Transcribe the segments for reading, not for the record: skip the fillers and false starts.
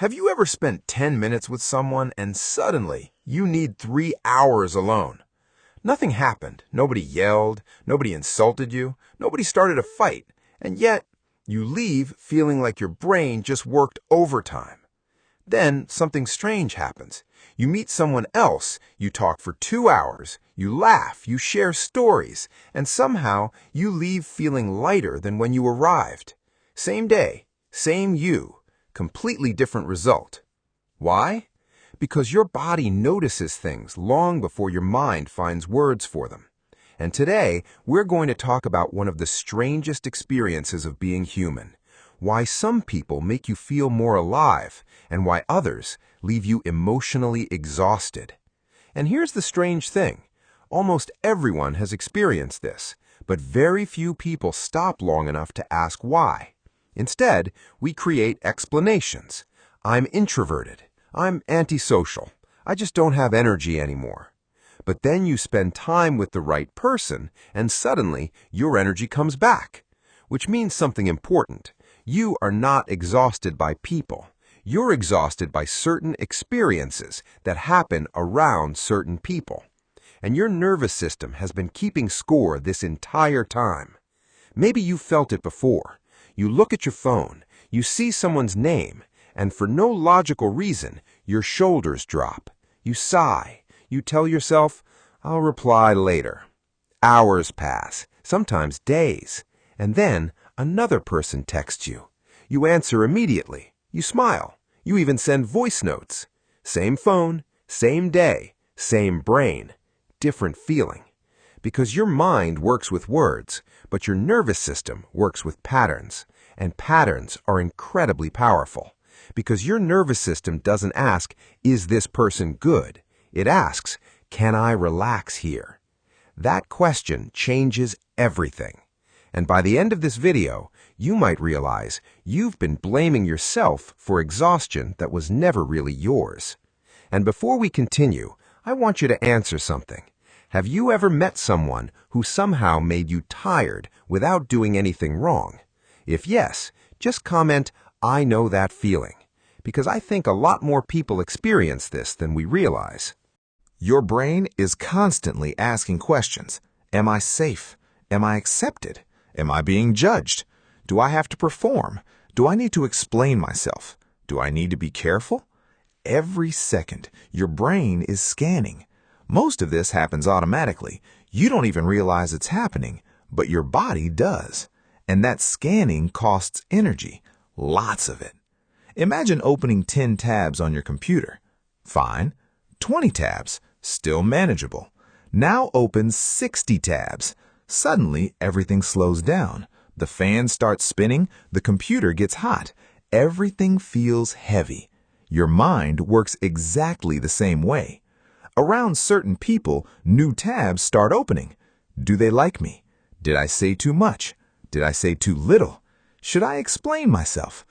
Have you ever spent 10 minutes with someone and suddenly you need 3 hours alone? Nothing happened. Nobody yelled. Nobody insulted you. Nobody started a fight. And yet, you leave feeling like your brain just worked overtime. Then something strange happens. You meet someone else, you talk for 2 hours, you laugh, you share stories, and somehow you leave feeling lighter than when you arrived. Same day, same you, completely different result. Why? Because your body notices things long before your mind finds words for them. And today, we're going to talk about one of the strangest experiences of being human. Why some people make you feel more alive, and why others leave you emotionally exhausted. And here's the strange thing. Almost everyone has experienced this, but very few people stop long enough to ask why. Instead, we create explanations. I'm introverted. I'm antisocial. I just don't have energy anymore. But then you spend time with the right person, and suddenly your energy comes back, which means something important. You are not exhausted by people. You're exhausted by certain experiences that happen around certain people. And your nervous system has been keeping score this entire time. Maybe you felt it before. You look at your phone, you see someone's name, and for no logical reason, your shoulders drop. You sigh. You tell yourself, I'll reply later. Hours pass, sometimes days, and then another person texts you. You answer immediately. You smile. You even send voice notes. Same phone, same day, same brain, different feeling. Because your mind works with words, but your nervous system works with patterns, and patterns are incredibly powerful. Because your nervous system doesn't ask, is this person good? It asks, can I relax here? That question changes everything. And by the end of this video, you might realize you've been blaming yourself for exhaustion that was never really yours. And before we continue, I want you to answer something. Have you ever met someone who somehow made you tired without doing anything wrong? If yes, just comment, I know that feeling. Because I think a lot more people experience this than we realize. Your brain is constantly asking questions. Am I safe? Am I accepted? Am I being judged? Do I have to perform? Do I need to explain myself? Do I need to be careful? Every second, your brain is scanning. Most of this happens automatically. You don't even realize it's happening, but your body does. And that scanning costs energy, lots of it. Imagine opening 10 tabs on your computer. Fine. 20 tabs, still manageable. Now open 60 tabs. Suddenly, everything slows down. The fan starts spinning, the computer gets hot. Everything feels heavy. Your mind works exactly the same way. Around certain people, new tabs start opening. Do they like me? Did I say too much? Did I say too little? Should I explain myself?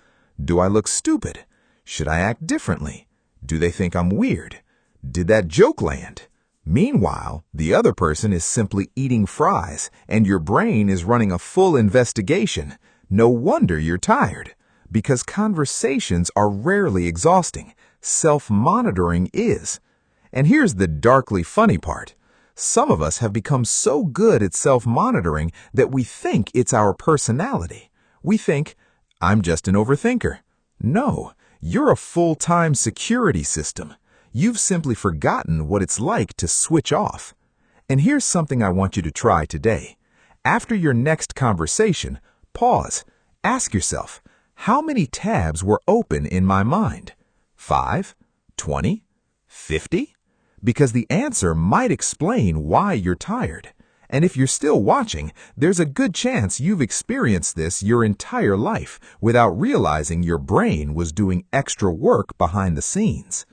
Do I look stupid? Should I act differently? Do they think I'm weird? Did that joke land? Meanwhile, the other person is simply eating fries, and your brain is running a full investigation. No wonder you're tired. Because conversations are rarely exhausting. Self-monitoring is. And here's the darkly funny part. Some of us have become so good at self-monitoring that we think it's our personality. We think, I'm just an overthinker. No, you're a full-time security system. You've simply forgotten what it's like to switch off. And here's something I want you to try today. After your next conversation, pause. Ask yourself, how many tabs were open in my mind? 5? 20? 50? Because the answer might explain why you're tired. And if you're still watching, there's a good chance you've experienced this your entire life without realizing your brain was doing extra work behind the scenes.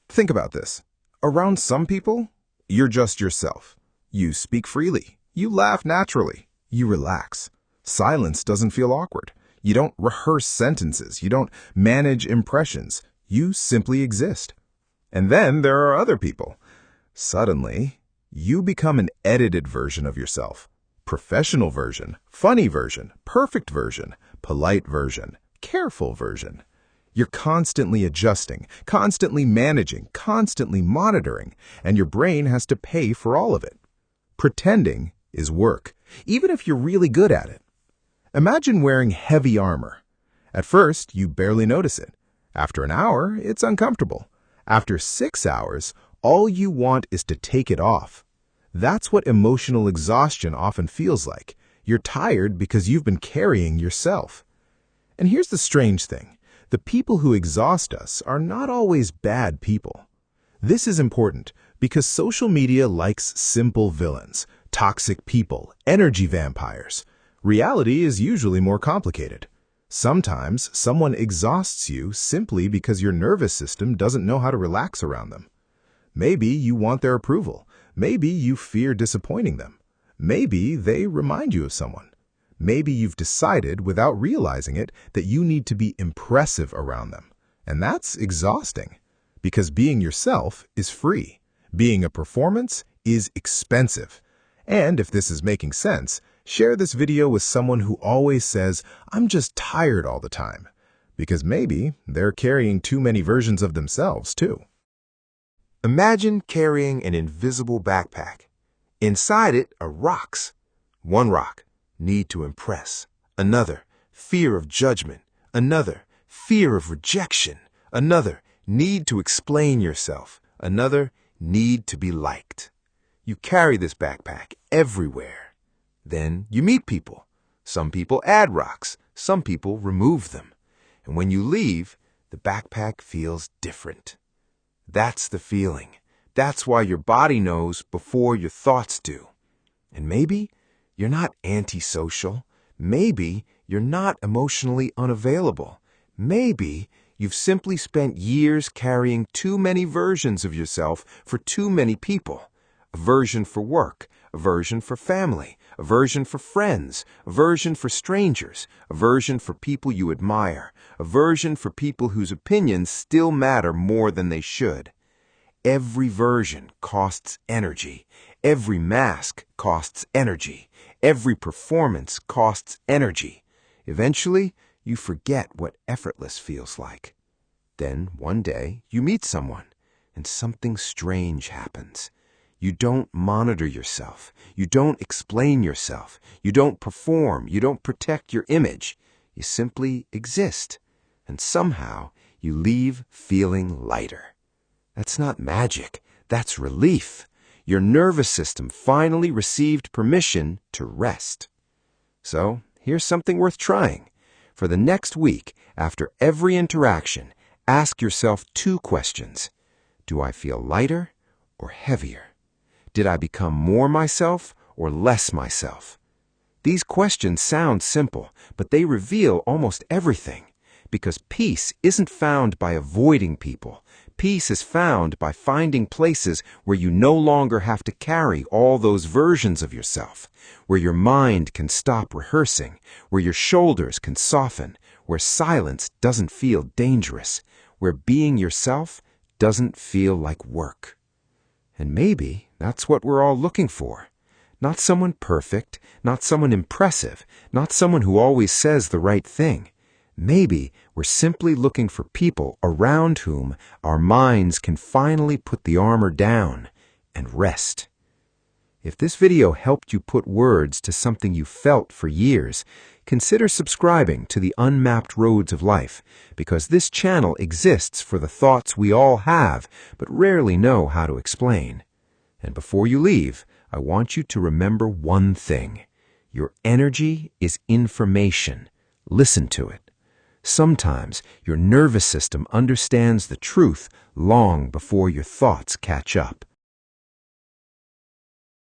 Think about this. Around some people, you're just yourself. You speak freely. You laugh naturally. You relax. Silence doesn't feel awkward. You don't rehearse sentences. You don't manage impressions. You simply exist. And then there are other people. Suddenly, you become an edited version of yourself. Professional version, funny version, perfect version, polite version, careful version. You're constantly adjusting, constantly managing, constantly monitoring, and your brain has to pay for all of it. Pretending is work, even if you're really good at it. Imagine wearing heavy armor. At first, you barely notice it. After an hour, it's uncomfortable. After 6 hours, all you want is to take it off. That's what emotional exhaustion often feels like. You're tired because you've been carrying yourself. And here's the strange thing. The people who exhaust us are not always bad people. This is important because social media likes simple villains, toxic people, energy vampires. Reality is usually more complicated. Sometimes someone exhausts you simply because your nervous system doesn't know how to relax around them. Maybe you want their approval. Maybe you fear disappointing them. Maybe they remind you of someone. Maybe you've decided, without realizing it, that you need to be impressive around them. And that's exhausting, because being yourself is free. Being a performance is expensive. And if this is making sense, share this video with someone who always says, "I'm just tired all the time," because maybe they're carrying too many versions of themselves, too. Imagine carrying an invisible backpack. Inside it are rocks. One rock, need to impress. Another, fear of judgment. Another, fear of rejection. Another, need to explain yourself. Another, need to be liked. You carry this backpack everywhere. Then you meet people. Some people add rocks. Some people remove them. And when you leave, the backpack feels different. That's the feeling. That's why your body knows before your thoughts do. And maybe you're not antisocial. Maybe you're not emotionally unavailable. Maybe you've simply spent years carrying too many versions of yourself for too many people. A version for work, a version for family, a version for friends, a version for strangers, a version for people you admire, a version for people whose opinions still matter more than they should. Every version costs energy. Every mask costs energy. Every performance costs energy. Eventually, you forget what effortless feels like. Then, one day, you meet someone, and something strange happens. You don't monitor yourself. You don't explain yourself. You don't perform. You don't protect your image. You simply exist. And somehow, you leave feeling lighter. That's not magic. That's relief. Your nervous system finally received permission to rest. So, here's something worth trying. For the next week, after every interaction, ask yourself 2 questions. Do I feel lighter or heavier? Did I become more myself or less myself? These questions sound simple, but they reveal almost everything. Because peace isn't found by avoiding people. Peace is found by finding places where you no longer have to carry all those versions of yourself, where your mind can stop rehearsing, where your shoulders can soften, where silence doesn't feel dangerous, where being yourself doesn't feel like work. And maybe that's what we're all looking for. Not someone perfect, not someone impressive, not someone who always says the right thing. Maybe we're simply looking for people around whom our minds can finally put the armor down and rest. If this video helped you put words to something you felt for years, consider subscribing to the Unmapped Roads of Life, because this channel exists for the thoughts we all have but rarely know how to explain. And before you leave, I want you to remember one thing. Your energy is information. Listen to it. Sometimes your nervous system understands the truth long before your thoughts catch up.